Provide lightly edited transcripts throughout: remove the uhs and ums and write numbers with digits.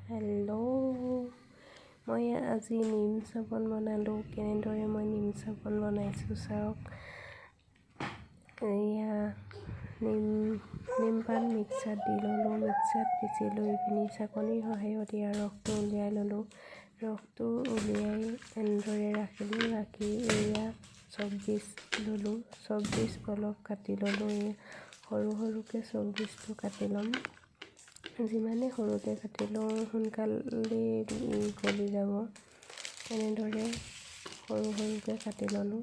Hello', মই আজি নিম চাবোন বনালোঁ। কেনেদৰে মই নিম চাবোন বনাইছোঁ চাওক। এয়া নিম পাত মিক্সাৰত দি ল'লোঁ, মিক্সাৰত পিচি লৈ পিনি চাকনিৰ সহায়ত ইয়াৰ ৰসটো উলিয়াই ল'লোঁ। ৰসটো উলিয়াই এনেদৰে ৰাখিলোঁ। ৰাখি এয়া চব্জিচ ল'লোঁ, চব্জিচ অলপ কাটি ল'লোঁ। সৰু সৰুকৈ চব্জিচটো কাটি ল'ম। যিমানে সৰুকৈ কাটি লওঁ সোনকালে গলি যাব। এনেদৰে সৰু সৰুকৈ কাটি ল'লোঁ।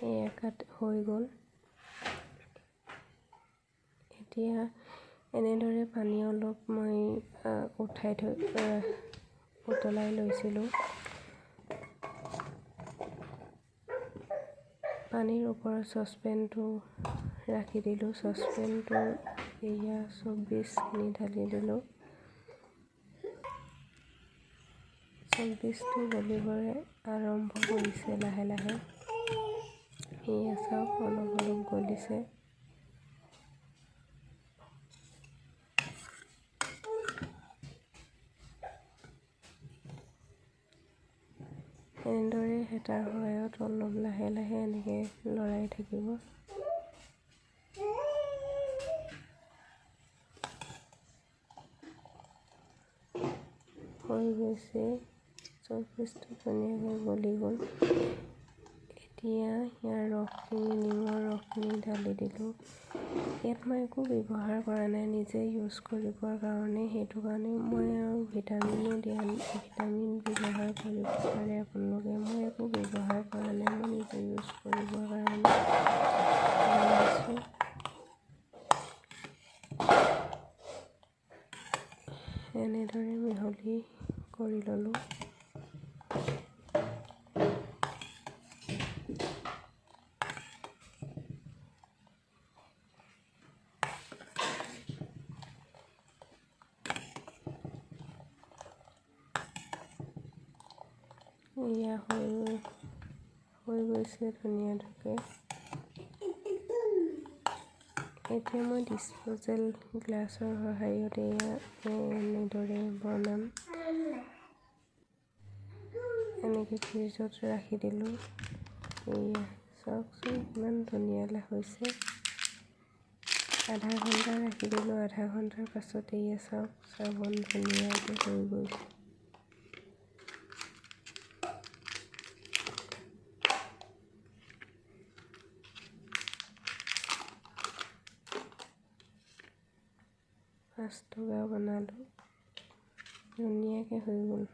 এয়া কাট হৈ গ'ল। এতিয়া এনেদৰে পানী অলপ মই উতলাই লৈছিলোঁ। পানীৰ ওপৰত চচপেনটো ৰাখি দিলোঁ। চচপেনটো এয়া চব্জিচখিনি ঢালি দিলোঁ। চব্জিচটো গলিবলৈ আৰম্ভ কৰিছে লাহে লাহে। এয়া চাওক অলপ অলপ গলিছে। এনেদৰে হেতাৰ সহায়ত অলপ লাহে লাহে এনেকৈ লৰাই থাকিব। হৈ গৈছে, চব্জিচটো ধুনীয়াকৈ গলি গ'ল। এতিয়া ইয়াৰ ৰসখিনি, নিমৰ ৰসখিনি ঢালি দিলোঁ। ইয়াত মই একো ব্যৱহাৰ কৰা নাই, নিজে ইউজ কৰিবৰ কাৰণে। সেইটো কাৰণে মই আৰু ভিটামিন ব্যৱহাৰ কৰিব পাৰে আপোনালোকে। মই একো ব্যৱহাৰ কৰা নাই, মই নিজে ইউজ কৰিবৰ কাৰণে বনাইছোঁ। এনেদৰে মিহলি কৰি ল'লোঁ। এয়া হৈ গৈছে ধুনীয়াকৈ। এতিয়া মই ডিছপ'জেল গ্লাছৰ সহায়ত এয়া এনেদৰে বনাম। এনেকৈ ফ্ৰিজত ৰাখি দিলোঁ। এয়া চাওকচোন ইমান ধুনীয়া হৈছে। আধা ঘণ্টা ৰাখি দিলোঁ। আধা ঘণ্টাৰ পাছত এয়া চাওক চাবোন ধুনীয়াকৈ হৈ গৈছে। $5 বনালোঁ, ধুনীয়াকৈ হৈ গ'ল।